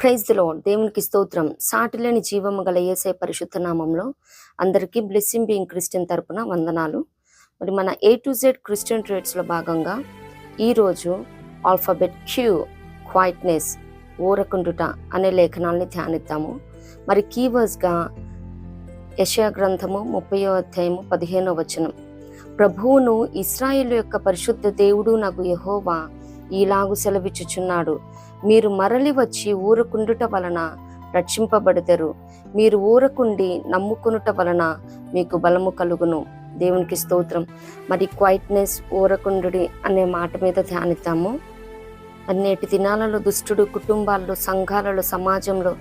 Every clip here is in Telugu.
Praise the lord. దేవునికి స్తోత్రం. సాటిలేని జీవము గల యేసయ్య పరిశుద్ధ నామంలో అందరికీ బ్లెస్సింగ్ బీయింగ్ క్రిస్టియన్ తరపున వందనాలు. మరి మన A to Z క్రిస్టియన్ ట్రేడ్స్లో భాగంగా ఈరోజు ఆల్ఫాబెట్ Q, క్వైట్నెస్, ఊరకుండుట అనే లేఖనాల్ని ధ్యానిద్దాము. మరి కీవర్డ్స్గా యెషయా గ్రంథము 30వ అధ్యాయము 15వ వచనం. ప్రభువును ఇశ్రాయేలు యొక్క పరిశుద్ధ దేవుడు నాకు యెహోవా ఈలాగు సెలవిచ్చుచున్నాడు, మీరు మరలి వచ్చి ఊరకుండుట వలన రక్షింపబడతారు, మీరు ఊరకుండి నమ్ముకునుట వలన మీకు బలము కలుగును. దేవునికి స్తోత్రం. మరి క్వైట్నెస్, ఊరకుండుడి అనే మాట మీద ధ్యానిద్దాము. నేటి దినాలలో దుష్టుడు కుటుంబాల్లో, సంఘాలలో, సమాజంలో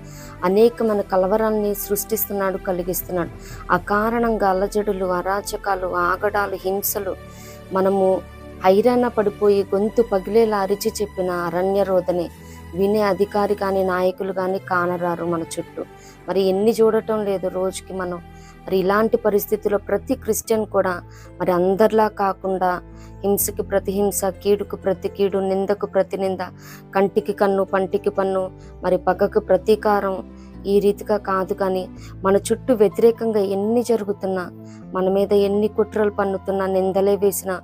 అనేకమైన కలవరాన్ని సృష్టిస్తున్నాడు, కలిగిస్తున్నాడు. ఆ కారణంగా అలజడులు, అరాచకాలు, ఆగడాలు, హింసలు, మనము హైరాణ పడిపోయి గొంతు పగిలేలా అరిచి చెప్పిన అరణ్య రోదనే వినే అధికారి కానీ నాయకులు కానీ కానరారు మన చుట్టూ. మరి ఎన్ని చూడటం లేదు రోజుకి మనం. మరి ఇలాంటి పరిస్థితుల్లో ప్రతి క్రిస్టియన్ కూడా మరి అందరిలా కాకుండా హింసకి ప్రతి హింస, కీడుకు ప్రతి కీడు, నిందకు ప్రతి నింద, కంటికి కన్ను పంటికి పన్ను, మరి పగకు ప్రతీకారం, ఈ రీతిగా కాదు. కానీ మన చుట్టూ వ్యతిరేకంగా ఎన్ని జరుగుతున్నా, మన మీద ఎన్ని కుట్రలు పన్నుతున్నా, నిందలే వేసినా,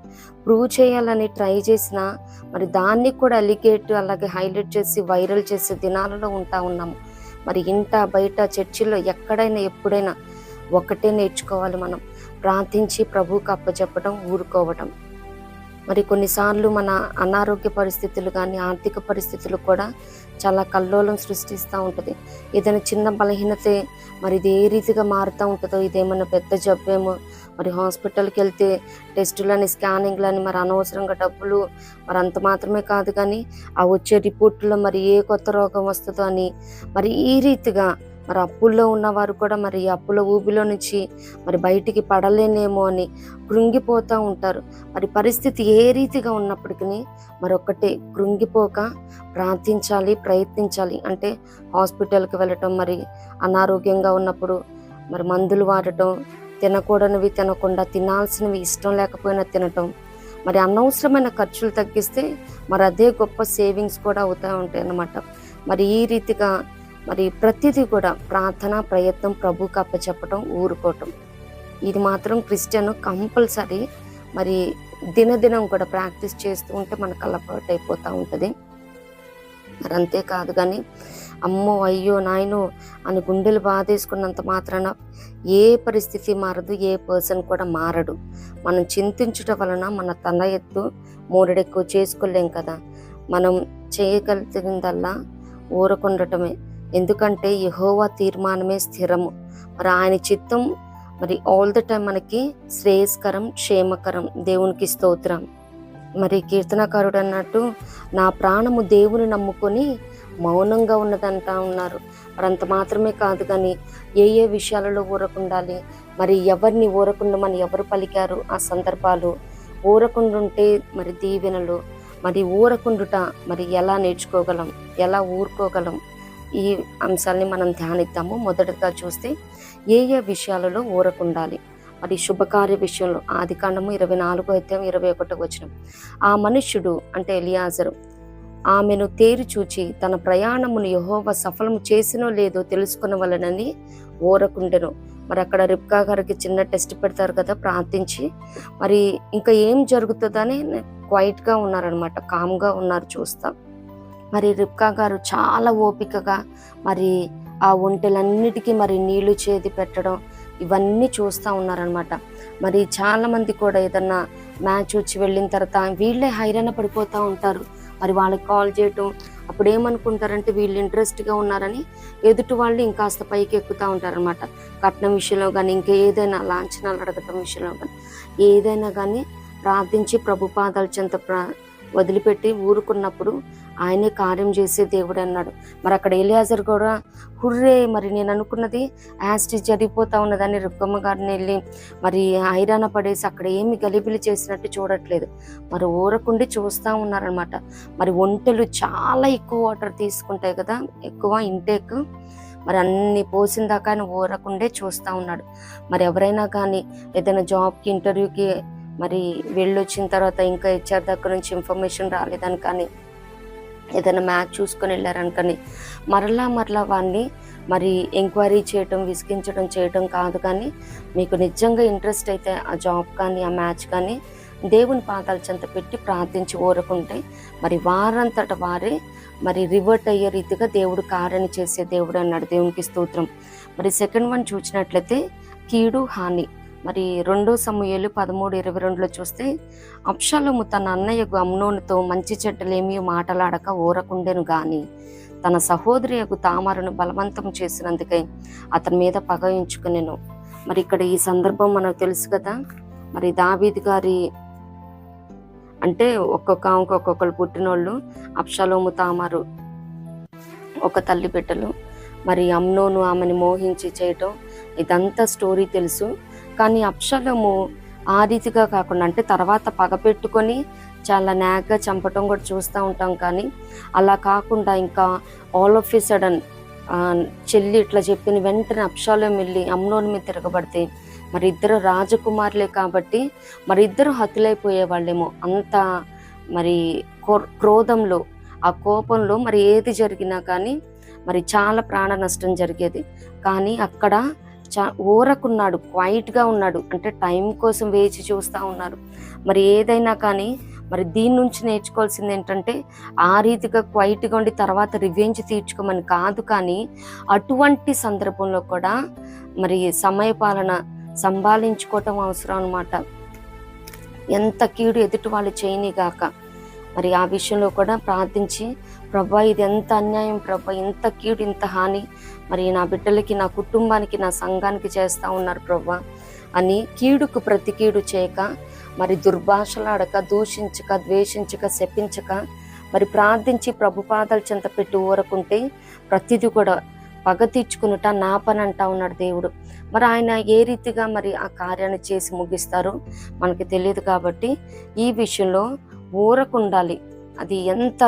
ప్రూవ్ చేయాలని ట్రై చేసినా, మరి దాన్ని కూడా అలిగేట్ అలాగే హైలైట్ చేసి వైరల్ చేసే దినాలలో ఉన్నాము. మరి ఇంట బయట చర్చిల్లో ఎక్కడైనా ఎప్పుడైనా ఒకటే నేర్చుకోవాలి మనం, ప్రార్థించి ప్రభువుకు అప్పచెప్పడం, ఊరుకోవటం. మరి కొన్నిసార్లు మన అనారోగ్య పరిస్థితులు కానీ ఆర్థిక పరిస్థితులు కూడా చాలా కల్లోలం సృష్టిస్తూ ఉంటుంది. ఏదైనా చిన్న బలహీనతే మరి ఇది ఏ రీతిగా మారుతూ ఉంటుందో, ఇదేమన్నా పెద్ద జబ్బేమో, మరి హాస్పిటల్కి వెళ్తే టెస్టులని, స్కానింగ్లని, మరి అనవసరంగా డబ్బులు, మరి అంత మాత్రమే కాదు కానీ ఆ వచ్చే రిపోర్టులో మరి ఏ కొత్త రోగం వస్తుందో అని, మరి ఈ రీతిగా మరి అప్పుల్లో ఉన్నవారు కూడా మరి అప్పుల ఊబిలో నుంచి మరి బయటికి పడలేనేమో అని కృంగిపోతూ ఉంటారు. మరి పరిస్థితి ఏ రీతిగా ఉన్నప్పటికీ మరొక్కటే, కృంగిపోక ప్రార్థించాలి, ప్రయత్నించాలి. అంటే హాస్పిటల్కి వెళ్ళటం, మరి అనారోగ్యంగా ఉన్నప్పుడు మరి మందులు వాడటం, తినకూడనివి తినకుండా, తినాల్సినవి ఇష్టం లేకపోయినా తినటం, మరి అనవసరమైన ఖర్చులు తగ్గిస్తే మరి అదే గొప్ప సేవింగ్స్ కూడా అవుతూ ఉంటాయి అన్నమాట. మరి ఈ రీతిగా మరి ప్రతిదీ కూడా ప్రార్థన, ప్రయత్నం, ప్రభువుకి అప్పచెప్పటం, ఊరుకోవటం, ఇది మాత్రం క్రిస్టియన్ కంపల్సరీ మరి దినదినం కూడా ప్రాక్టీస్ చేస్తూ ఉంటే మనకు అలవాటు అయిపోతూ ఉంటుంది. మరి అంతేకాదు కానీ అమ్మో అయ్యో నాయనో అని గుండెలు బాధేసుకున్నంత మాత్రాన ఏ పరిస్థితి మారదు, ఏ పర్సన్ కూడా మారడు. మనం చింతించటం వలన మన తల ఎత్తు మూరెడెక్కువ చేసుకోలేం కదా. మనం చేయగలిగిందల్లా ఊరకుండటమే. ఎందుకంటే యెహోవా తీర్మానమే స్థిరము. మరి ఆయన చిత్తం మరి ఆల్ ద టైం మనకి శ్రేయస్కరం, క్షేమకరం. దేవునికి స్తోత్రం. మరి కీర్తనకారుడు అన్నట్టు, నా ప్రాణము దేవుని నమ్ముకొని మౌనంగా ఉన్నదంటా ఉన్నారు. మరి అంత మాత్రమే కాదు కానీ ఏ విషయాలలో ఊరకుండాలి, మరి ఎవరిని ఊరకుండమని ఎవరు పలికారు, ఆ సందర్భాలు, ఊరకుండుంటే మరి దీవెనలు, మరి ఊరకుండుట మరి ఎలా నేర్చుకోగలం, ఎలా ఊరుకోగలం, ఈ అంశాలని మనం ధ్యానిద్దాము. మొదటగా చూస్తే ఏ విషయాలలో ఊరకుండాలి. మరి శుభకార్య విషయంలో ఆదికాండము 24వ అధ్యాయం 21వ వచనం. ఆ మనుష్యుడు అంటే ఎలియాజరు ఆమెను తేరి చూచి తన ప్రయాణమును యెహోవా సఫలము చేసినో లేదో తెలుసుకునవలెనని ఊరకుండెను. మరి అక్కడ రిబ్కా గారికి చిన్న టెస్ట్ పెడతారు కదా ప్రార్థించి. మరి ఇంకా ఏం జరుగుతుందని క్వైట్గా ఉన్నారనమాట, కామ్గా ఉన్నారు చూస్తాం. మరి రిబ్కా గారు చాలా ఓపికగా మరి ఆ ఒంటెలన్నిటికీ మరి నీళ్లు చేది పెట్టడం, ఇవన్నీ చూస్తూ ఉన్నారనమాట. మరి చాలామంది కూడా ఏదన్నా మ్యాచ్ వచ్చి వెళ్ళిన తర్వాత వీళ్ళే హైరాణ పడిపోతూ ఉంటారు. మరి వాళ్ళకి కాల్ చేయటం, అప్పుడు ఏమనుకుంటారంటే వీళ్ళు ఇంట్రెస్ట్గా ఉన్నారని ఎదుటి వాళ్ళు ఇంకాస్త పైకి ఎక్కుతూ ఉంటారనమాట. కట్నం విషయంలో కానీ, ఇంకా ఏదైనా లాంఛనాలు అడగటం విషయంలో కానీ, ఏదైనా కానీ ప్రార్థించి ప్రభు పాదాల చెంత వదిలిపెట్టి ఊరుకున్నప్పుడు ఆయనే కార్యం చేసే దేవుడు అన్నాడు. మరి అక్కడ ఎలియాజర్ కూడా హుర్రే, మరి నేను అనుకున్నది యాస్టి జరిగిపోతా ఉన్నదని రుక్కమ్మ గారిని వెళ్ళి మరి హైరాణ పడేసి అక్కడ ఏమి గలిబిలి చేసినట్టు చూడట్లేదు, మరి ఊరకుండి చూస్తూ ఉన్నారనమాట. మరి ఒంటెలు చాలా ఎక్కువ వాటర్ తీసుకుంటాయి కదా, ఎక్కువ ఇంటేక్, మరి అన్ని పోసిన దాకా ఆయన ఊరకుండే చూస్తూ ఉన్నాడు. మరి ఎవరైనా కానీ ఏదైనా జాబ్కి, ఇంటర్వ్యూకి మరి వెళ్ళొచ్చిన తర్వాత ఇంకా హెచ్ఆర్ దగ్గర నుంచి ఇన్ఫర్మేషన్ రాలేదని కానీ ఏదైనా మ్యాచ్ చూసుకొని వెళ్ళారనుకని మరలా వాడిని మరి ఎంక్వైరీ చేయటం, విసిగించడం చేయటం కాదు. కానీ మీకు నిజంగా ఇంట్రెస్ట్ అయితే ఆ జాబ్ కానీ ఆ మ్యాచ్ కానీ దేవుని పాదాల చెంత పెట్టి ప్రార్థించి ఊరకుంటే మరి వారంతట వారే మరి రివర్ట్ అయ్యే రీతిగా దేవుడు కార్యాన్ని చేసే దేవుడు అన్నాడు. దేవునికి స్తోత్రం. మరి సెకండ్ వన్ చూసినట్లయితే కీడు హాని. మరి 2 సమూయేలు 13:22 చూస్తే అబ్షాలోము తన అన్నయ్యకు అమ్నోనుతో మంచి చెడ్డలేమీ మాటలాడక ఊరకుండెను గాని తన సహోదరియకు తామారును బలవంతం చేసినందుకై అతని మీద పగయించుకునేను. మరి ఇక్కడ ఈ సందర్భం మనకు తెలుసు కదా. మరి దావీదు గారి అంటే ఒక్కొక్కరు పుట్టినోళ్ళు అబ్షాలోము తామారు ఒక తల్లి బిడ్డలు. మరి అమ్నోను ఆమెని మోహించి చేయటం ఇదంతా స్టోరీ తెలుసు. కానీ అబ్షాలోము ఆ రీతిగా కాకుండా అంటే తర్వాత పగ పెట్టుకొని చాలా నాగ్గా చంపటం కూడా చూస్తూ ఉంటాం. కానీ అలా కాకుండా ఇంకా ఆల్ ఆఫ్ ఎ సడన్ చెల్లి ఇట్లా చెప్పిన వెంటనే అబ్షాలోము వెళ్ళి అమ్నోను మీద తిరగబడితే మరి ఇద్దరు రాజకుమారులే కాబట్టి మరి ఇద్దరు హతులైపోయే వాళ్ళేమో. అంత మరి క్రోధంలో ఆ కోపంలో మరి ఏది జరిగినా కానీ మరి చాలా ప్రాణ నష్టం జరిగేది. కానీ అక్కడ ఊరకున్నాడు, క్వైట్గా ఉన్నాడు. అంటే టైం కోసం వేచి చూస్తూ ఉన్నారు. మరి ఏదైనా కానీ మరి దీని నుంచి నేర్చుకోవాల్సింది ఏంటంటే ఆ రీతిగా క్వైట్గా ఉండి తర్వాత రివెంజ్ తీర్చుకోమని కాదు. కానీ అటువంటి సందర్భంలో కూడా మరి సమయపాలన సంభాళించుకోవటం అవసరం అన్నమాట. ఎంత కీడు ఎదుటి వాళ్ళు చేయనిగాక మరి ఆ విషయంలో కూడా ప్రార్థించి, ప్రభా ఇది ఎంత అన్యాయం ప్రభా, ఇంత కీడు ఇంత హాని మరి నా బిడ్డలకి, నా కుటుంబానికి, నా సంఘానికి చేస్తూ ఉన్నారు ప్రభా అని కీడుకు ప్రతి కీడు చేయక మరి దుర్భాషలాడక, దూషించక, ద్వేషించక, శపించక మరి ప్రార్థించి ప్రభు పాదాల చెంత పెట్టి ఊరకుంటే ప్రతిదీ కూడా పగ తీర్చుకున్నట నా పని అంటా ఉన్నాడు దేవుడు. మరి ఆయన ఏ రీతిగా మరి ఆ కార్యాన్ని చేసి ముగిస్తారో మనకి తెలియదు. కాబట్టి ఈ విషయంలో ఊరకుండాలి. అది ఎంత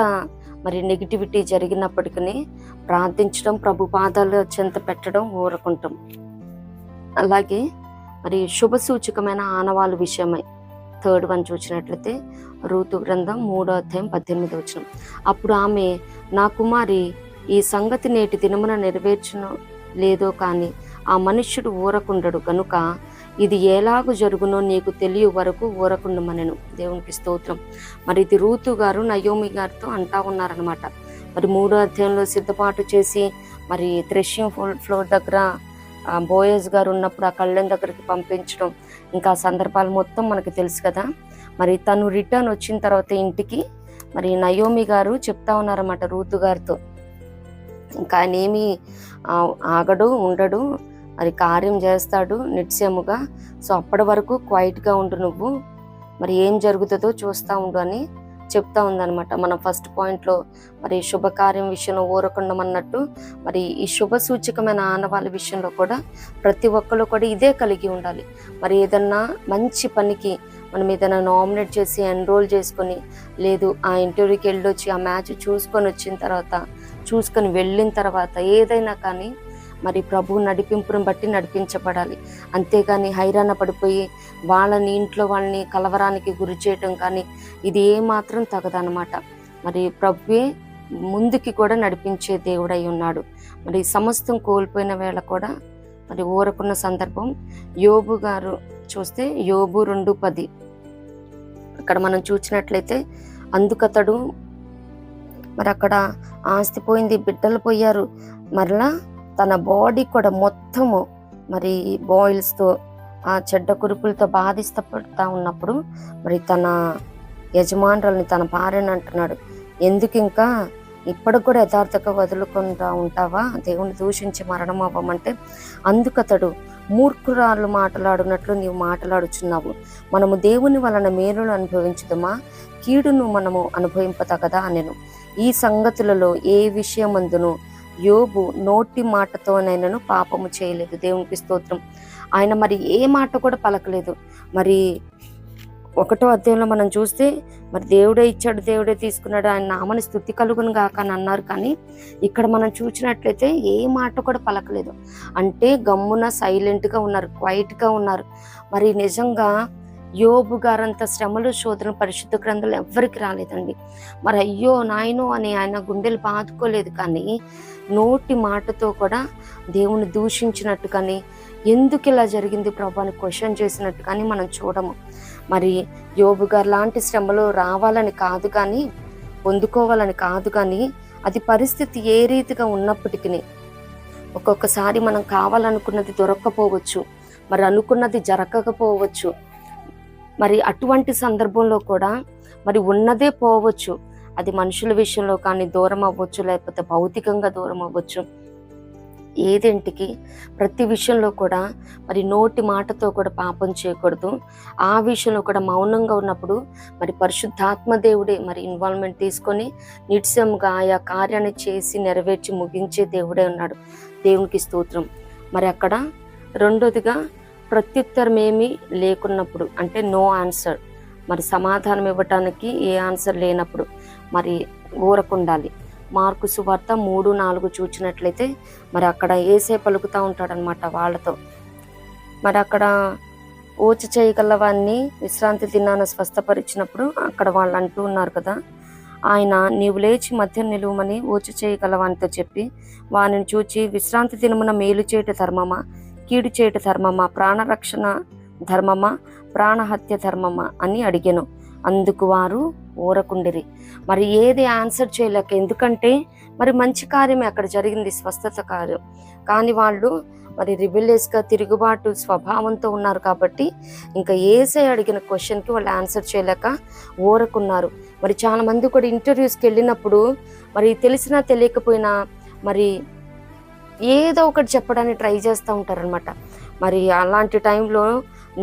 మరి నెగిటివిటీ జరిగినప్పటికీ ప్రార్థించడం, ప్రభు పాదాల చెంత పెట్టడం, ఊరకుంటాం. అలాగే మరి శుభ సూచకమైన ఆనవాళ్ళ విషయమై థర్డ్ వన్ చూసినట్లయితే రూతు గ్రంథం 3:18. అప్పుడు ఆమె, నా కుమారి ఈ సంగతి నేటి దినమున నెరవేర్చును లేదో కానీ ఆ మనుష్యుడు ఊరకుండడు కనుక ఇది ఎలాగూ జరుగునో నీకు తెలియ వరకు ఊరకుండమనెను. దేవునికి స్తోత్రం. మరి ఇది రూతు గారు నయోమి గారితో అంటా ఉన్నారనమాట. మరి 3వ అధ్యాయంలో సిద్ధపాటు చేసి మరి థ్రెషింగ్ ఫ్లోర్ దగ్గర బోయస్ గారు ఉన్నప్పుడు ఆ కళ్ళెం దగ్గరికి పంపించడం, ఇంకా సందర్భాలు మొత్తం మనకు తెలుసు కదా. మరి తను రిటర్న్ వచ్చిన తర్వాత ఇంటికి మరి నయోమి గారు చెప్తా ఉన్నారన్నమాట రూతు గారితో, ఇంకా ఆయన ఏమీ ఆగడు ఉండడు, మరి కార్యం చేస్తాడు నిశ్చయముగా. సో అప్పటి వరకు క్వైట్గా ఉండు, నువ్వు మరి ఏం జరుగుతుందో చూస్తూ ఉండు అని చెప్తా ఉందన్నమాట. మన ఫస్ట్ పాయింట్లో మరి శుభకార్యం విషయంలో ఊరకుండమన్నట్టు మరి ఈ శుభ సూచకమైన ఆనవాళ్ళ విషయంలో కూడా ప్రతి ఒక్కరు కూడా ఇదే కలిగి ఉండాలి. మరి ఏదన్నా మంచి పనికి మనం ఏదైనా నామినేట్ చేసి ఎన్రోల్ చేసుకొని, లేదు ఆ ఇంటర్వ్యూకి వెళ్ళొచ్చి ఆ మ్యాచ్ చూసుకొని వెళ్ళిన తర్వాత ఏదైనా కానీ మరి ప్రభు నడిపింపును బట్టి నడిపించబడాలి. అంతేగాని హైరాణ పడిపోయి ఇంట్లో వాళ్ళని కలవరానికి గురి చేయటం కానీ ఇది ఏమాత్రం తగదనమాట. మరి ప్రభువే ముందుకి కూడా నడిపించే దేవుడై ఉన్నాడు. మరి సమస్తం కోల్పోయిన వేళ కూడా మరి ఊరకున్న సందర్భం యోబు గారు చూస్తే యోబు 2:10 అక్కడ మనం చూసినట్లయితే అందుకతడు మరి అక్కడ ఆస్తి పోయింది, బిడ్డలు పోయారు, మరలా తన బాడీ కూడా మొత్తము మరి బాయిల్స్తో ఆ చెడ్డ కురుపులతో బాధిస్తపడతా ఉన్నప్పుడు మరి తన యజమానురాల్ని, తన భార్యని అంటున్నాడు, ఎందుకు ఇంకా ఇప్పటికి కూడా యథార్థంగా వదులుకుంటా ఉంటావా, దేవుని దూషించి మరణం అవ్వమంటే అందుకతడు మూర్ఖురాళ్ళు మాట్లాడునట్లు నీవు మాట్లాడుచున్నావు, మనము దేవుని వలన మేలును అనుభవించుదమా, కీడును మనము అనుభవింపతగదా అనెను. ఈ సంగతులలో ఏ విషయమందును యోబు నోటి మాటతోనైనను పాపము చేయలేదు. దేవునికి స్తోత్రం. ఆయన మరి ఏ మాట కూడా పలకలేదు. మరి 1వ అధ్యాయంలో మనం చూస్తే మరి దేవుడే ఇచ్చాడు, దేవుడే తీసుకున్నాడు, ఆయన నామని స్తుతి కలుగును గాక అని అన్నారు. కానీ ఇక్కడ మనం చూసినట్లయితే ఏ మాట కూడా పలకలేదు. అంటే గమ్మున సైలెంట్గా ఉన్నారు, క్వైట్గా ఉన్నారు. మరి నిజంగా యోబు గారంత శ్రమలు శోధన పరిశుద్ధ గ్రంథాలు ఎవ్వరికి రాలేదండి. మరి అయ్యో నాయనో అని ఆయన గుండెలు బాదుకోలేదు, కానీ నోటి మాటతో కూడా దేవుని దూషించినట్టు కానీ, ఎందుకు ఇలా జరిగింది ప్రభు అని క్వశ్చన్ చేసినట్టు కానీ మనం చూడము. మరి యోబు గారు లాంటి శ్రమలు రావాలని కాదు కానీ, పొందుకోవాలని కాదు కానీ, అది పరిస్థితి ఏ రీతిగా ఉన్నప్పటికీ ఒక్కొక్కసారి మనం కావాలనుకున్నది దొరక్కపోవచ్చు, మరి అనుకున్నది జరగకపోవచ్చు. మరి అటువంటి సందర్భంలో కూడా మరి ఉన్నదే పోవచ్చు. అది మనుషుల విషయంలో కానీ దూరం అవ్వచ్చు, లేకపోతే భౌతికంగా దూరం అవ్వచ్చు. ఏదేంటికి ప్రతి విషయంలో కూడా మరి నోటి మాటతో కూడా పాపం చేయకూడదు. ఆ విషయంలో కూడా మౌనంగా ఉన్నప్పుడు మరి పరిశుద్ధాత్మ దేవుడే మరి ఇన్వాల్వ్మెంట్ తీసుకొని నిత్యంగా ఆయా కార్యాన్ని చేసి నెరవేర్చి ముగించే దేవుడే ఉన్నాడు. దేవునికి స్తోత్రం. మరి అక్కడ రెండోదిగా ప్రత్యుత్తరం ఏమీ లేకున్నప్పుడు, అంటే నో ఆన్సర్, మరి సమాధానం ఇవ్వటానికి ఏ ఆన్సర్ లేనప్పుడు మరి ఊరకుండాలి. మార్కు సువార్త 3:4 చూచినట్లయితే మరి అక్కడ ఏసే పలుకుతూ ఉంటాడనమాట వాళ్ళతో. మరి అక్కడ ఓచ చేయగలవాన్ని విశ్రాంతి దినాన స్వస్థపరిచినప్పుడు అక్కడ వాళ్ళు అంటూ ఉన్నారు కదా, ఆయన నీవు లేచి మధ్య నిలువమని ఓచ చేయగలవానితో చెప్పి వానిని చూచి విశ్రాంతి దినమున మేలు చేయట ధర్మమా, కీడు చేయట ధర్మమా, ప్రాణరక్షణ ధర్మమా, ప్రాణహత్య ధర్మమా అని అడిగాను. అందుకు వారు ఊరకుండిరి. మరి ఏది ఆన్సర్ చేయలేక, ఎందుకంటే మరి మంచి కార్యమే అక్కడ జరిగింది, స్వస్థత కార్యం. కానీ వాళ్ళు మరి రిబెలియస్గా తిరుగుబాటు స్వభావంతో ఉన్నారు కాబట్టి ఇంకా ఏసై అడిగిన క్వశ్చన్కి వాళ్ళు ఆన్సర్ చేయలేక ఊరకున్నారు. మరి చాలామంది కూడా ఇంటర్వ్యూస్కి వెళ్ళినప్పుడు మరి తెలిసినా తెలియకపోయినా మరి ఏదో ఒకటి చెప్పడానికి ట్రై చేస్తూ ఉంటారనమాట. మరి అలాంటి టైంలో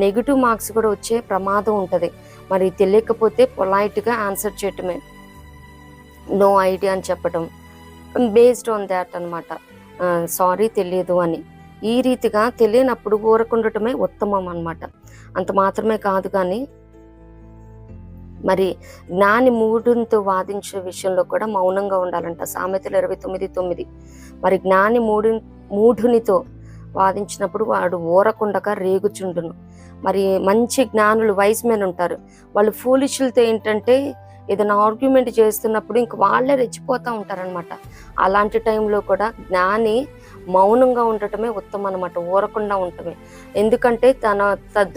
నెగిటివ్ మార్క్స్ కూడా వచ్చే ప్రమాదం ఉంటుంది. మరి తెలియకపోతే పొలైట్గా ఆన్సర్ చేయటమే, నో ఐడియా అని చెప్పడం, బేస్డ్ ఆన్ దాట్ అనమాట, సారీ తెలియదు అని. ఈ రీతిగా తెలియనప్పుడు ఊరకుండటమే ఉత్తమం అనమాట. అంత మాత్రమే కాదు కానీ మరి జ్ఞాని మూఢునితో వాదించే విషయంలో కూడా మౌనంగా ఉండాలంట. సామెతలు 29:9. మరి జ్ఞాని మూఢునితో వాదించినప్పుడు వాడు ఊరకుండగా రేగుచుండును. మరి మంచి జ్ఞానులు, వైజ్ మెన్ ఉంటారు, వాళ్ళు ఫూలిష్లతో ఏంటంటే ఏదైనా ఆర్గ్యుమెంట్ చేస్తున్నప్పుడు ఇంక వాళ్ళే రెచ్చిపోతూ ఉంటారనమాట. అలాంటి టైంలో కూడా జ్ఞాని మౌనంగా ఉండటమే ఉత్తమం అనమాట, ఊరకుండా ఉండటమే. ఎందుకంటే తన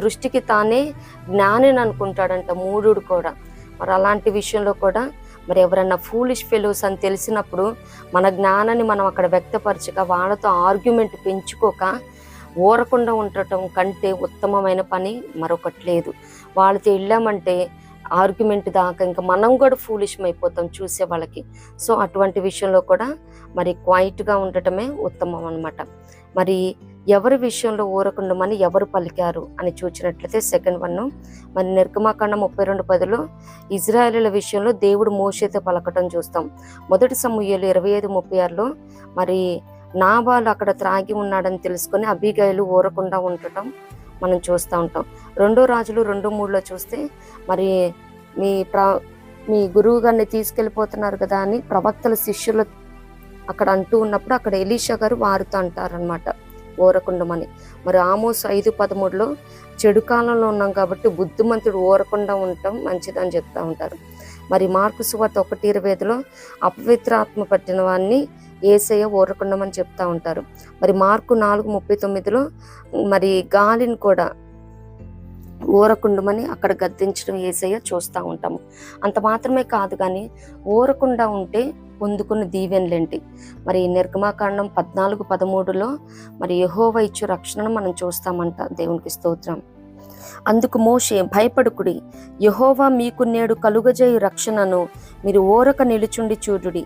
దృష్టికి తానే జ్ఞానిని అనుకుంటాడంట మూఢుడు కూడా. మరి అలాంటి విషయంలో కూడా మరి ఎవరన్నా ఫూలిష్ ఫెలోస్ అని తెలిసినప్పుడు మన జ్ఞానాన్ని మనం అక్కడ వ్యక్తపరచక వాళ్ళతో ఆర్గ్యుమెంట్ పెంచుకోక ఊరకుండా ఉండటం కంటే ఉత్తమమైన పని మరొకటి లేదు. వాళ్ళతో వెళ్ళామంటే ఆర్గ్యుమెంట్ దాకా ఇంకా మనం కూడా ఫూలిష్ అయిపోతాం చూసే వాళ్ళకి. సో అటువంటి విషయంలో కూడా మరి క్వైట్గా ఉండటమే ఉత్తమం అనమాట. మరి ఎవరి విషయంలో ఊరకుండమని ఎవరు పలికారు అని చూసినట్లయితే సెకండ్ వన్, మరి నిర్గమాకాండం 32:10 ఇజ్రాయేలీల విషయంలో దేవుడు మోషేతో పలకటం చూస్తాం. మొదటి సమూయేలు 25:36 మరి నాబాలు అక్కడ త్రాగి ఉన్నాడని తెలుసుకొని అబీగయలు ఊరకుండా ఉండటం మనం చూస్తూ ఉంటాం. 2 రాజులు 2:3 చూస్తే మరి మీ గురువు గారిని తీసుకెళ్ళిపోతున్నారు కదా అని ప్రవక్తల శిష్యులు అక్కడ అంటూ ఉన్నప్పుడు అక్కడ ఎలీషా గారు వారితో అంటారనమాట ఊరకుండమని. మరి ఆమోస్ 5:13 చెడు కాలంలో ఉన్నాం కాబట్టి బుద్ధిమంతుడు ఊరకుండా ఉండటం మంచిదని చెప్తా ఉంటారు. మరి మార్కు సువార్త 1:25 అపవిత్రాత్మ పట్టిన వాడిని యేసయ్య ఊరకుండమని చెప్తా ఉంటారు. మరి మార్కు 4:39 మరి గాలిని కూడా ఊరకుండమని అక్కడ గద్దించడం యేసయ్య చూస్తూ ఉంటాము. అంత మాత్రమే కాదు కానీ ఊరకుండా ఉంటే పొందుకున్న దీవెనలేంటి. మరి నిర్గమాకాండం 14:13 మరి యెహోవా ఇచ్చు రక్షణను మనం చూస్తామంట. దేవునికి స్తోత్రం. అందుకు మోషే, భయపడుకుడి, యెహోవా మీకు నేడు కలుగజేయు రక్షణను మీరు ఊరక నిలుచుండి చూడుడి.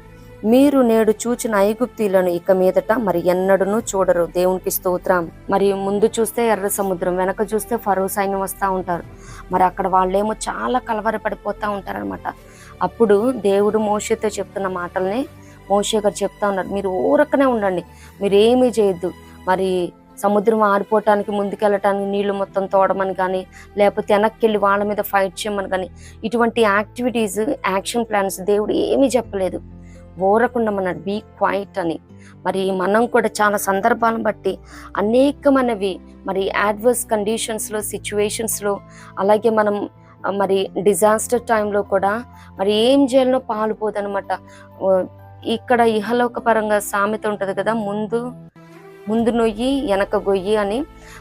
మీరు నేడు చూచిన ఐగుప్తీలను ఇక మీదట మరి ఎన్నడూనూ చూడరు. దేవునికి స్తోత్రం. మరి ముందు చూస్తే ఎర్ర సముద్రం, వెనక చూస్తే ఫరో సైన్యం వస్తూ ఉంటారు. మరి అక్కడ వాళ్ళేమో చాలా కలవరపడిపోతూ ఉంటారనమాట. అప్పుడు దేవుడు మోషేతో చెప్తున్న మాటల్ని మోషే గారు చెప్తా ఉన్నారు, మీరు ఊరకనే ఉండండి, మీరు ఏమీ చేయొద్దు. మరి సముద్రం ఆరిపోవటానికి ముందుకెళ్ళటానికి నీళ్లు మొత్తం తోడమని కానీ, లేకపోతే వెనక్కి వెళ్ళి వాళ్ళ మీద ఫైట్ చేయమని కానీ, ఇటువంటి యాక్టివిటీస్, యాక్షన్ ప్లాన్స్ దేవుడు ఏమీ చెప్పలేదు. ఊరకుండమన్నాడు, బీ క్వైట్ అని. మరి మనం కూడా చాలా సందర్భాలను బట్టి అనేకమైనవి మరి యాడ్వర్స్ కండిషన్స్లో, సిచ్యువేషన్స్లో, అలాగే మనం మరి డిజాస్టర్ టైంలో కూడా మరి ఏం చేయాలనో పాలుపోదనమాట. ఇక్కడ ఇహలోక పరంగా సామెత ఉంటుంది కదా, ముందు నొయ్యి వెనక గొయ్యి అని.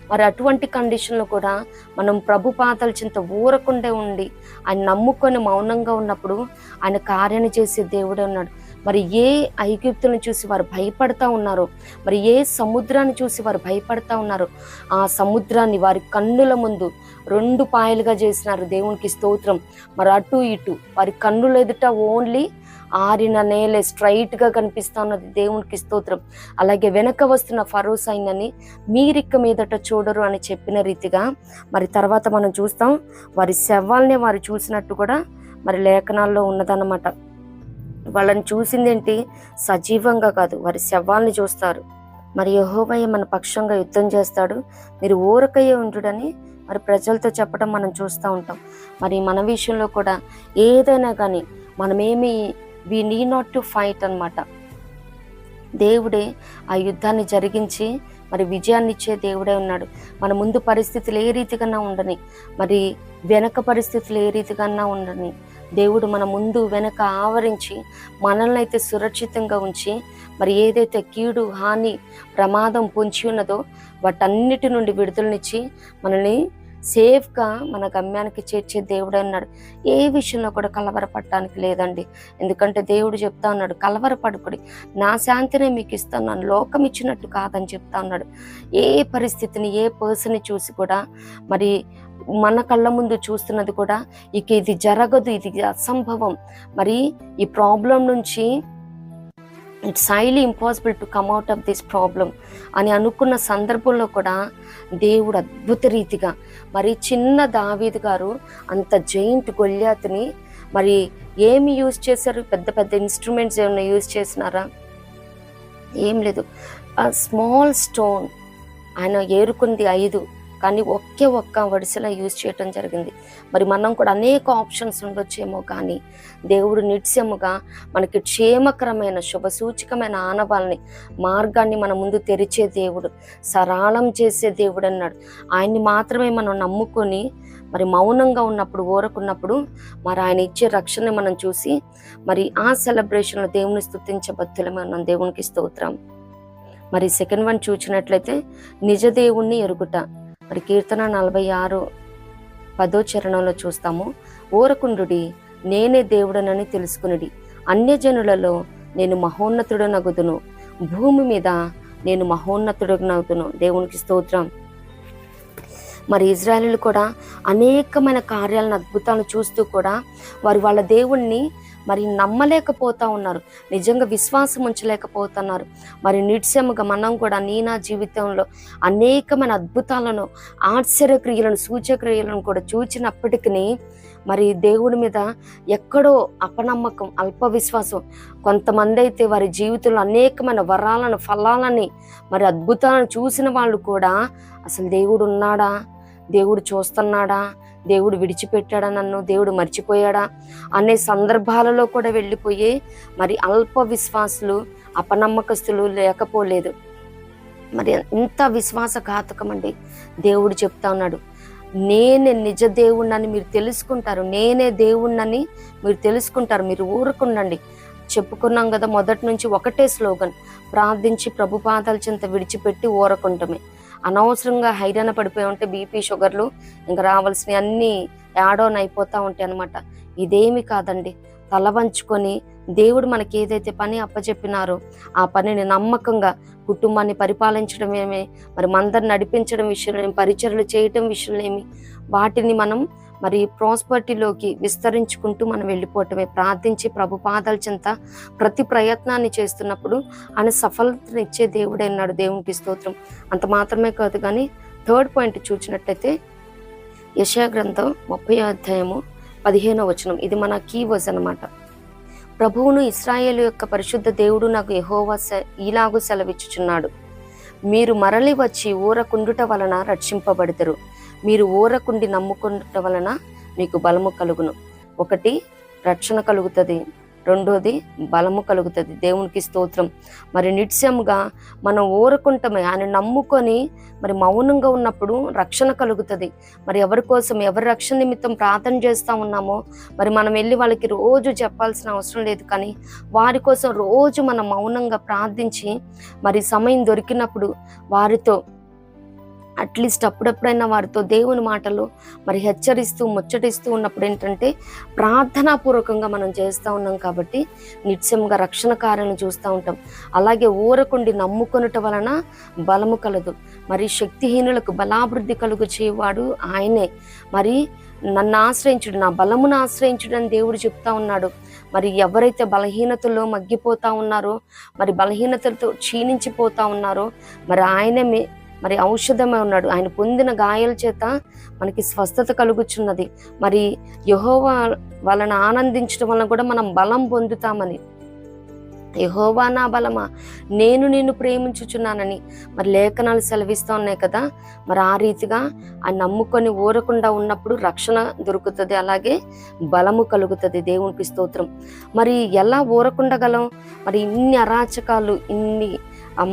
మరి అటువంటి కండిషన్లో కూడా మనం ప్రభు పాదాల చింత ఊరకుండే ఉండి ఆయన నమ్ముకొని మౌనంగా ఉన్నప్పుడు ఆయన కార్యాన్ని చేసే దేవుడే ఉన్నాడు. మరి ఏ ఐగుప్తులను చూసి వారు భయపడతా ఉన్నారో, మరి ఏ సముద్రాన్ని చూసి వారు భయపడతా ఉన్నారో, ఆ సముద్రాన్ని వారి కన్నుల ముందు 2 పాయలుగా చేసినారు. దేవునికి స్తోత్రం. మరి అటు ఇటు వారి కన్నుల ఎదుట ఓన్లీ ఆరిన నేలే స్ట్రైట్గా కనిపిస్తా ఉన్నది. దేవునికి స్తోత్రం. అలాగే వెనక వస్తున్న ఫరో సైన్యాన్ని మీరిక్క మీదట చూడరు అని చెప్పిన రీతిగా మరి తర్వాత మనం చూస్తాం, వారి శవాల్ని వారు చూసినట్టు కూడా మరి లేఖనాల్లో ఉన్నదన్నమాట. వాళ్ళని చూసిందేంటి, సజీవంగా కాదు, వారి శవాల్ని చూస్తారు. మరి యెహోవాయే మన పక్షంగా యుద్ధం చేస్తాడు, మీరు ఊరకయ్యే ఉండుడని మరి ప్రజలతో చెప్పడం మనం చూస్తూ ఉంటాం. మరి మన విషయంలో కూడా ఏదైనా కానీ మనమేమి we need not to fight అన్నమాట. దేవుడే ఆ యుద్ధాన్ని జరిగించి మరి విజయాన్ని ఇచ్చే దేవుడే ఉన్నాడు. మన ముందు పరిస్థితులు ఏ రీతిగా ఉండని, మరి వెనక పరిస్థితులు ఏ రీతిగా ఉండని, దేవుడు మన ముందు వెనక ఆవరించి మనల్ని అయితే సురక్షితంగా ఉంచి మరి ఏదైతే కీడు, హాని, ప్రమాదం పొంచి ఉన్నదో వాటన్నిటి నుండి విడుదలనిచ్చి మనల్ని సేఫ్గా మన గమ్యానికి చేర్చే దేవుడే ఉన్నాడు. ఏ విషయంలో కూడా కలవరపడటానికి లేదండి. ఎందుకంటే దేవుడు చెప్తా ఉన్నాడు, కలవరపడుకుడి, నా శాంతినే మీకు ఇస్తున్నాను, లోకం ఇచ్చినట్టు కాదని చెప్తా ఉన్నాడు. ఏ పరిస్థితిని, ఏ పర్సన్ని చూసి కూడా మరి మన కళ్ళ ముందు చూస్తున్నది కూడా ఇక ఇది జరగదు, ఇది అసంభవం, మరి ఈ ప్రాబ్లం నుంచి it's highly impossible to come out of this problem అని అనుకున్న సందర్భంలో కూడా దేవుడు అద్భుత రీతిగా మరి చిన్న దావీదు గారు అంత జైంట్ గొల్యాతుని మరి ఏమి యూజ్ చేశారు? పెద్ద పెద్ద ఇన్స్ట్రుమెంట్స్ ఏమైనా యూజ్ చేసినారా? ఏం లేదు. స్మాల్ స్టోన్ ఆయన ఏరుకుంది 5, కానీ ఒక్క వడిసెలా యూజ్ చేయటం జరిగింది. మరి మనం కూడా అనేక ఆప్షన్స్ ఉండొచ్చేమో, కానీ దేవుడు నిత్యముగా మనకి క్షేమకరమైన శుభసూచకమైన ఆనవాళ్ళని, మార్గాన్ని మన ముందు తెరిచే దేవుడు, సరళం చేసే దేవుడు అన్నాడు. ఆయన్ని మాత్రమే మనం నమ్ముకొని మరి మౌనంగా ఉన్నప్పుడు, ఊరకున్నప్పుడు మరి ఆయన ఇచ్చే రక్షణ మనం చూసి మరి ఆ సెలబ్రేషన్లో దేవుని స్తుతించబద్దులమే ఉన్నాం. దేవునికి స్తోత్రం. మరి సెకండ్ వన్ చూసినట్లయితే నిజ దేవుణ్ణి ఎరుగుట. మరి కీర్తన 46:10 చూస్తాము, ఊరకుండుడి, నేనే దేవుడనని తెలుసుకునుడి, అన్యజనులలో నేను మహోన్నతుడనగుదును, భూమి మీద నేను మహోన్నతుడనగుదును. దేవునికి స్తోత్రం. మరి ఇజ్రాయేలీలు కూడా అనేకమైన కార్యాలను, అద్భుతాలను చూస్తూ కూడా వారు వాళ్ళ దేవుణ్ణి మరి నమ్మలేకపోతా ఉన్నారు, నిజంగా విశ్వాసం ఉంచలేకపోతున్నారు. మరి నిత్యముగా మనం కూడా నా జీవితంలో అనేకమైన అద్భుతాలను, ఆశ్చర్యక్రియలను, సూచక్రియలను కూడా చూచినప్పటికీ మరి దేవుడి మీద ఎక్కడో అపనమ్మకం, అల్ప విశ్వాసం. కొంతమంది అయితే వారి జీవితంలో అనేకమైన వరాలను, ఫలాలని, మరి అద్భుతాలను చూసిన వాళ్ళు కూడా అసలు దేవుడు ఉన్నాడా, దేవుడు చూస్తున్నాడా, దేవుడు విడిచిపెట్టాడా, నన్ను దేవుడు మర్చిపోయాడా అనే సందర్భాలలో కూడా వెళ్ళిపోయే మరి అల్ప విశ్వాసులు, అపనమ్మకస్తులు లేకపోలేదు. మరి ఇంత విశ్వాసఘాతకం అండి. దేవుడు చెప్తా ఉన్నాడు, నేనే నిజ దేవుణ్ణని మీరు తెలుసుకుంటారు, నేనే దేవుణ్ణని మీరు తెలుసుకుంటారు, మీరు ఊరుకుండండి. చెప్పుకున్నాం కదా, మొదటి నుంచి ఒకటే స్లోగన్, ప్రార్థించి ప్రభు పాదాల చెంత విడిచిపెట్టి ఊరకుంటమే. అనవసరంగా హైరాణ పడిపోయి ఉంటే బీపీ, షుగర్లు ఇంకా రావాల్సినవి అన్నీ యాడ్ ఆన్ అయిపోతూ ఉంటాయి అన్నమాట. ఇదేమి కాదండి. తల వంచుకొని దేవుడు మనకి ఏదైతే పని అప్పచెప్పినారో ఆ పనిని నమ్మకంగా, కుటుంబాన్ని పరిపాలించడం ఏమి, మరి మందరిని నడిపించడం విషయంలో ఏమి, పరిచర్యలు చేయటం విషయంలో ఏమి, వాటిని మనం మరి ప్రాస్పర్టీలోకి విస్తరించుకుంటూ మనం వెళ్ళిపోవటమే. ప్రార్థించి ప్రభు పాదాల చెంత ప్రతి ప్రయత్నాన్ని చేస్తున్నప్పుడు ఆయన సఫలతనిచ్చే దేవుడే అన్నాడు. దేవునికి స్తోత్రం. అంత మాత్రమే కాదు, కానీ థర్డ్ పాయింట్ చూసినట్లయితే యెషయా గ్రంథం 30:15 ఇది మన కీవర్డ్స్ అన్నమాట. ప్రభువును ఇశ్రాయేలు యొక్క పరిశుద్ధ దేవుడు నాకు యెహోవా ఈలాగు సెలవిచ్చుచున్నాడు, మీరు మరలి వచ్చి ఊరకుండుట వలన రక్షింపబడతారు, మీరు ఊరకుండి నమ్ముకుంట వలన మీకు బలము కలుగును. 1 రక్షణ కలుగుతుంది, రెండోది బలము కలుగుతుంది. దేవునికి స్తోత్రం. మరి నిత్యముగా మనం ఊరకుంటమే ఆయన నమ్ముకొని మరి మౌనంగా ఉన్నప్పుడు రక్షణ కలుగుతుంది. మరి ఎవరి కోసం, ఎవరి రక్షణ నిమిత్తం ప్రార్థన చేస్తూ ఉన్నామో మరి మనం వెళ్ళి వాళ్ళకి రోజు చెప్పాల్సిన అవసరం లేదు, కానీ వారి కోసం రోజు మనం మౌనంగా ప్రార్థించి మరి సమయం దొరికినప్పుడు వారితో అట్లీస్ట్ అప్పుడెప్పుడైనా వారితో దేవుని మాటలు మరి హెచ్చరిస్తూ ముచ్చటిస్తూ ఉన్నప్పుడు ఏంటంటే ప్రార్థనాపూర్వకంగా మనం చేస్తూ ఉన్నాం కాబట్టి నిత్యంగా రక్షణ కార్యాలను చూస్తూ ఉంటాం. అలాగే ఊరకుండి నమ్ముకొనుట వలన బలము కలదు. మరి శక్తిహీనులకు బలాభివృద్ధి కలుగు చేయవాడు ఆయనే. మరి నన్ను ఆశ్రయించుడు, నా బలమును ఆశ్రయించుడు అని దేవుడు చెప్తా ఉన్నాడు. మరి ఎవరైతే బలహీనతలో మగ్గిపోతా ఉన్నారో, మరి బలహీనతలతో క్షీణించిపోతా ఉన్నారో మరి ఆయనే మరి ఔషధమే ఉన్నాడు. ఆయన పొందిన గాయాల చేత మనకి స్వస్థత కలుగుచున్నది. మరి యెహోవా వలన ఆనందించడం వలన కూడా మనం బలం పొందుతామని, యెహోవా నా బలమా నేను నిన్ను ప్రేమించుచున్నానని మరి లేఖనాలు సెలవిస్తూ ఉన్నాయి కదా. మరి ఆ రీతిగా ఆ నమ్ముకొని ఊరకుండా ఉన్నప్పుడు రక్షణ దొరుకుతుంది, అలాగే బలము కలుగుతుంది. దేవునికి స్తోత్రం. మరి ఎలా ఊరకుండగలం? మరి ఇన్ని అరాచకాలు ఇన్ని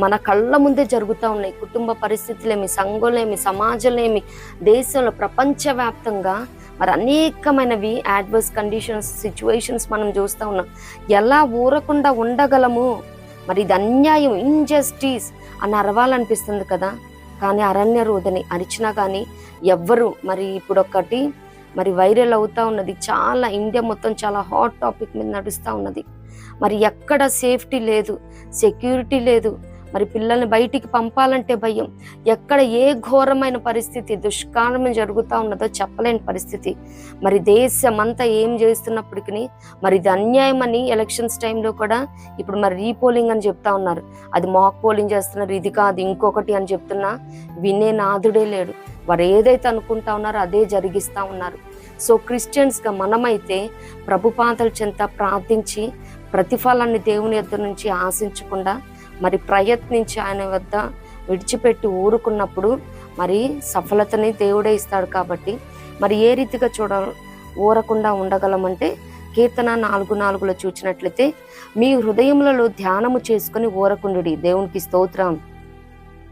మన కళ్ళ ముందే జరుగుతూ ఉన్నాయి. కుటుంబ పరిస్థితులేమి, సంఘంలేమి, సమాజంలేమి, దేశంలో ప్రపంచవ్యాప్తంగా మరి అనేకమైనవి అడ్వర్స్ కండిషన్స్, సిచ్యువేషన్స్ మనం చూస్తూ ఉన్నాం. ఎలా ఊరకుండా ఉండగలము? మరి ఇది అన్యాయం, ఇంజస్టిస్ అని అరవాలనిపిస్తుంది కదా. కానీ అరణ్య రోదని అరిచినా కానీ ఎవ్వరు మరి ఇప్పుడు ఒకటి మరి వైరల్ అవుతా ఉన్నది. చాలా ఇండియా మొత్తం చాలా హాట్ టాపిక్ మీద నడుస్తూ ఉన్నది. మరి ఎక్కడ సేఫ్టీ లేదు, సెక్యూరిటీ లేదు. మరి పిల్లల్ని బయటికి పంపాలంటే భయం. ఎక్కడ ఏ ఘోరమైన పరిస్థితి, దుష్కార్యం జరుగుతూ ఉన్నదో చెప్పలేని పరిస్థితి. మరి దేశమంతా ఏం చేస్తున్నప్పటికీ మరి ఇది అన్యాయం అని ఎలక్షన్స్ టైంలో కూడా ఇప్పుడు మరి రీపోలింగ్ అని చెప్తా ఉన్నారు. అది మాక్ పోలింగ్ చేస్తున్నారు, ఇది కాదు ఇంకొకటి అని చెప్తున్నా వినే నాదుడే లేడు. వారు ఏదైతే అనుకుంటా ఉన్నారో అదే జరిగిస్తూ ఉన్నారు. సో క్రిస్టియన్స్గా మనమైతే ప్రభుపాదల చెంత ప్రార్థించి ప్రతిఫలాన్ని దేవుని యొద్ద నుంచి ఆశించకుండా మరి ప్రయత్నించి ఆయన వద్ద విడిచిపెట్టి ఊరుకున్నప్పుడు మరి సఫలతని దేవుడే ఇస్తాడు. కాబట్టి మరి ఏ రీతిగా ఊరకుండా ఉండగలమంటే కీర్తన 4:4 చూసినట్లయితే మీ హృదయములలో ధ్యానము చేసుకొని ఊరకుండుడి. దేవునికి స్తోత్రం.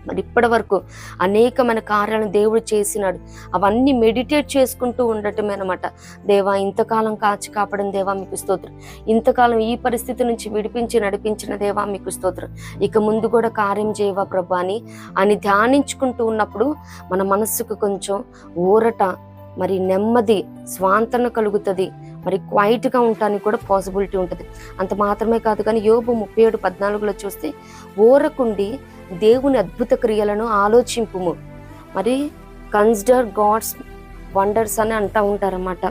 మరి ఇప్పటి వరకు అనేకమైన కార్యాలను దేవుడు చేసినాడు. అవన్నీ మెడిటేట్ చేసుకుంటూ ఉండటమే అనమాట. దేవా ఇంతకాలం కాచి కాపాడిన దేవా మీకు స్తోత్రం, ఇంతకాలం ఈ పరిస్థితి నుంచి విడిపించి నడిపించిన దేవా మీకు స్తోత్రం, ఇక ముందు కూడా కార్యం చేయవా ప్రభా అని ధ్యానించుకుంటూ ఉన్నప్పుడు మన మనస్సుకు కొంచెం ఊరట, మరి నెమ్మది, స్వాంతన కలుగుతుంది. మరి క్వైట్గా ఉండటానికి కూడా పాసిబిలిటీ ఉంటుంది. అంత మాత్రమే కాదు కానీ యోబు 37:14 చూస్తే ఊరకుండి దేవుని అద్భుత క్రియలను ఆలోచింపుము. మరి కన్సిడర్ గాడ్స్ వండర్స్ అని అంటూ ఉంటారన్నమాట.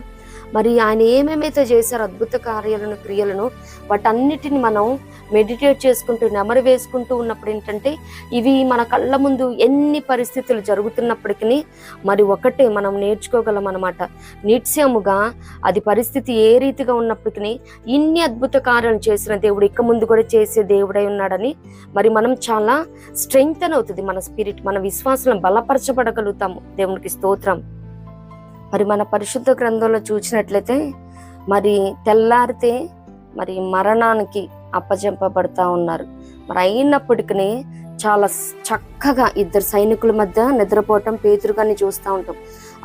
మరి ఆయన ఏమేమైతే చేశారో అద్భుత కార్యాలను, క్రియలను, వాటన్నిటిని మనం మెడిటేట్ చేసుకుంటూ నెమరు వేసుకుంటూ ఉన్నప్పుడు ఏంటంటే ఇవి మన కళ్ళ ముందు ఎన్ని పరిస్థితులు జరుగుతున్నప్పటికీ మరి ఒకటే మనం నేర్చుకోగలం అనమాట. నిత్యముగా అది పరిస్థితి ఏ రీతిగా ఉన్నప్పటికీ ఇన్ని అద్భుత కార్యాలు చేసిన దేవుడు ఇక ముందు కూడా చేసే దేవుడై ఉన్నాడని మరి మనం చాలా స్ట్రెంగ్తన్ అవుతుంది మన స్పిరిట్, మన విశ్వాసం బలపరచబడగలుగుతాము. దేవునికి స్తోత్రం. మరి మన పరిశుద్ధ గ్రంథంలో చూసినట్లయితే మరి తెల్లారితే మరి మరణానికి అప్పచెప్పబడతా ఉన్నారు. మరి అయినప్పటికీ చాలా చక్కగా ఇద్దరు సైనికుల మధ్య నిద్రపోవటం పేతురు గారిని చూస్తూ ఉంటాం.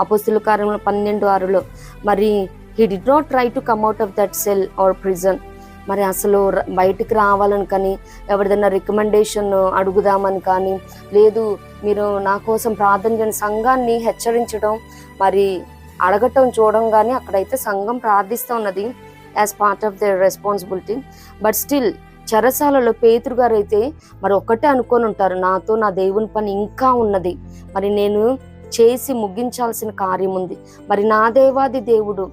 అపోస్తుల కార్యంలో 12:6 మరి he did not try to come out of that cell or prison. మరి అసలు బయటికి రావాలని కానీ, ఎవరిదైనా రికమెండేషన్ అడుగుదామని కానీ, లేదు మీరు నా కోసం ప్రార్థన చేయని సంఘాన్ని హెచ్చరించడం, మరి అడగటం చూడడం కానీ అక్కడైతే సంఘం ప్రార్థిస్తూ ఉన్నది as part of their responsibility. But still చెరసాలలో పేతురు గారు అయితే మరి ఒక్కటే అనుకొని ఉంటారు, నాతో నా దేవుని పని ఇంకా ఉన్నది, మరి నేను చేసి ముగించాల్సిన కార్యం ఉంది. మరి నా దేవాది దేవుడు,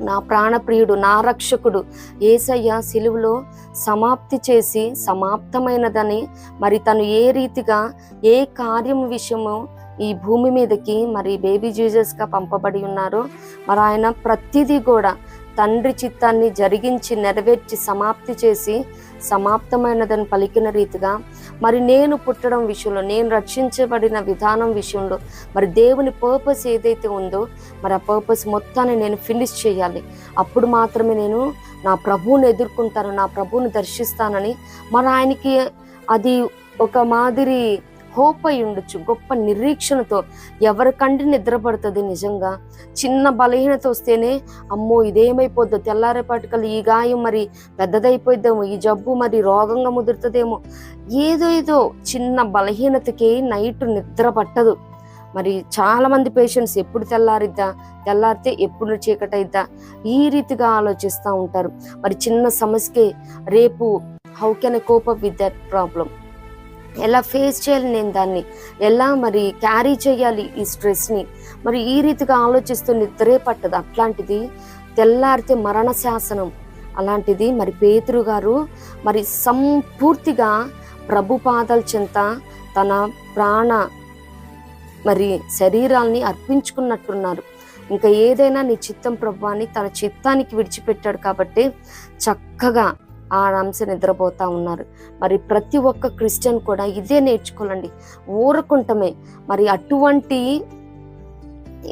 నా ప్రాణప్రియుడు, నా రక్షకుడు యేసయ్య సిలువలో సమాప్తి చేసి సమాప్తమైనదని మరి తను ఏ రీతిగా ఏ కార్యం విషయము ఈ భూమి మీదకి మరి బేబీ జీసస్గా పంపబడి ఉన్నారో మరి ఆయన ప్రతిదీ కూడా తండ్రి చిత్తాన్ని జరిగించి నెరవేర్చి సమాప్తి చేసి సమాప్తమైనదని పలికిన రీతిగా మరి నేను పుట్టడం విషయంలో, నేను రక్షించబడిన విధానం విషయంలో మరి దేవుని పర్పస్ ఏదైతే ఉందో మరి ఆ పర్పస్ మొత్తాన్ని నేను ఫినిష్ చేయాలి. అప్పుడు మాత్రమే నేను నా ప్రభువుని ఎదుర్కొంటాను, నా ప్రభువుని దర్శిస్తానని మరి ఆయనకి అది ఒక మాదిరి హోప్ అయి ఉండొచ్చు. గొప్ప నిరీక్షణతో ఎవరికంటే నిద్రపడుతుంది. నిజంగా చిన్న బలహీనత వస్తేనే అమ్మో ఇదేమైపోద్దో, తెల్లారేపాటికల్లా ఈ గాయం మరి పెద్దదైపోయిద్దేమో, ఈ జబ్బు మరి రోగంగా ముదురుతుందేమో, ఏదో చిన్న బలహీనతకి నైట్ నిద్ర పట్టదు. మరి చాలా మంది పేషెంట్స్ ఎప్పుడు తెల్లారితే ఎప్పుడు చీకటైద్దా ఈ రీతిగా ఆలోచిస్తూ ఉంటారు. మరి చిన్న సమస్యకి రేపు how can I cope up with that problem, ఎలా ఫేస్ చేయాలి, నేను దాన్ని ఎలా మరి క్యారీ చేయాలి ఈ స్ట్రెస్ని, మరి ఈ రీతిగా ఆలోచిస్తూ నిద్రే పట్టదు. అట్లాంటిది తెల్లారితే మరణ శాసనం. అలాంటిది మరి పేతురు గారు మరి సంపూర్తిగా ప్రభు పాదాల చెంత తన ప్రాణ మరి శరీరాల్ని అర్పించుకున్నట్టున్నారు. ఇంకా ఏదైనా నీ చిత్తం ప్రభు అని తన చిత్తానికి విడిచిపెట్టాడు కాబట్టి చక్కగా ఆ అంశ నిద్రపోతా ఉన్నారు. మరి ప్రతి ఒక్క క్రిస్టియన్ కూడా ఇదే నేర్చుకోవాలండి, ఊరకుంటమే. మరి అటువంటి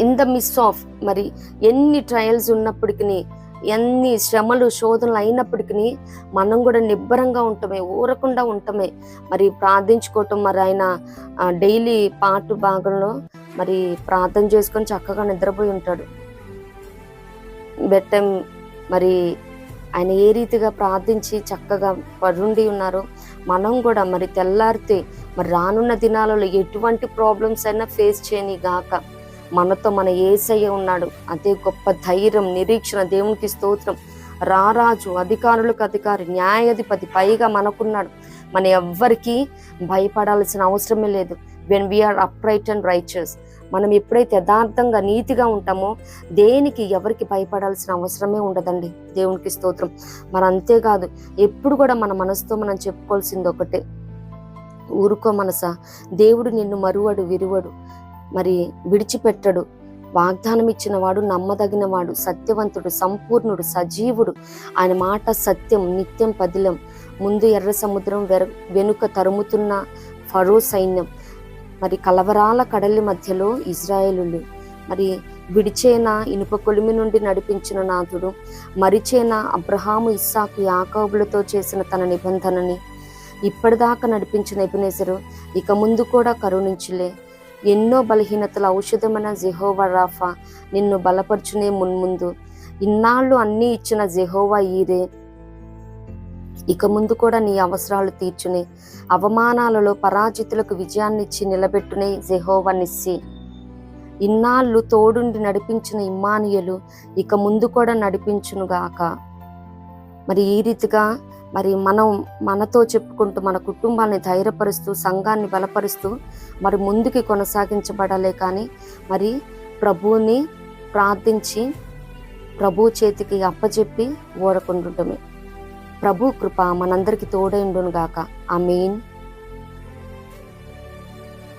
ఇన్ ద మిస్ ఆఫ్ మరి ఎన్ని ట్రయల్స్ ఉన్నప్పటికీ, ఎన్ని శ్రమలు శోధనలు అయినప్పటికీ మనం కూడా నిబ్బరంగా ఉంటామే, ఊరకుండా ఉంటామే. మరి ప్రార్థించుకోవటం, మరి ఆయన డైలీ పాటు భాగంలో మరి ప్రార్థన చేసుకొని చక్కగా నిద్రపోయి ఉంటాడు. బెడ్ టైం మరి ఆయన ఏ రీతిగా ప్రార్థించి చక్కగా పడుండి ఉన్నారో మనం కూడా మరి తెల్లారితే మరి రానున్న దినాలలో ఎటువంటి ప్రాబ్లమ్స్ అయినా ఫేస్ చేయని గాక మనతో మన యేసయ్య ఉన్నాడు. అదే గొప్ప ధైర్యం, నిరీక్షణ. దేవునికి స్తోత్రం. రారాజు, అధికారులకు అధికారి, న్యాయాధిపతి పైగా మనకున్నాడు. మన ఎవ్వరికి భయపడాల్సిన అవసరమే లేదు. When we are upright and righteous, మనం ఎప్పుడైతే యథార్థంగా నీతిగా ఉంటామో దేనికి ఎవరికి భయపడాల్సిన అవసరమే ఉండదండి. దేవునికి స్తోత్రం. మరి అంతేకాదు, ఎప్పుడు కూడా మన మనసుతో మనం చెప్పుకోవాల్సింది ఒకటే, ఊరుకో మనసా, దేవుడు నిన్ను మరువడు, విరువడు, మరి విడిచిపెట్టడు. వాగ్దానం ఇచ్చిన వాడు నమ్మదగిన వాడు, సత్యవంతుడు, సంపూర్ణుడు, సజీవుడు. ఆయన మాట సత్యం, నిత్యం పదిలం. ముందు ఎర్ర సముద్రం, వెనుక తరుముతున్న ఫరో సైన్యం, మరి కలవరాల కడలి మధ్యలో ఇజ్రాయేలులు, మరి విడిచేన ఇనుప కొలిమి నుండి నడిపించిన నాథుడు, మరిచేన అబ్రహాము, ఇస్సాకు, యాకోబులతో చేసిన తన నిబంధనని ఇప్పటిదాకా నడిపించిన ఎబెనెజరు ఇక ముందు కూడా కరుణించులే. ఎన్నో బలహీనతల ఔషధమైన జెహోవా రాఫా, నిన్ను బలపరచునే మున్ముందు. ఇన్నాళ్ళు అన్నీ ఇచ్చిన జెహోవా ఈరే, ఇక ముందు కూడా నీ అవసరాలు తీర్చునే. అవమానాలలో పరాజితులకు విజయాన్నిచ్చి నిలబెట్టునే జెహోవా నిస్సి. ఇన్నాళ్ళు తోడుండి నడిపించిన ఇమ్మానుయేలు ఇక ముందు కూడా నడిపించునుగాక. మరి ఈ రీతిగా మరి మనం మనతో చెప్పుకుంటూ మన కుటుంబాన్ని ధైర్యపరుస్తూ, సంఘాన్ని బలపరుస్తూ మరి ముందుకి కొనసాగించబడాలే. కానీ మరి ప్రభువుని ప్రార్థించి ప్రభు చేతికి అప్పచెప్పి ఓడకుంటుంటమే. ప్రభు కృప మనందరికీ తోడైండును గాక. ఆమేన్.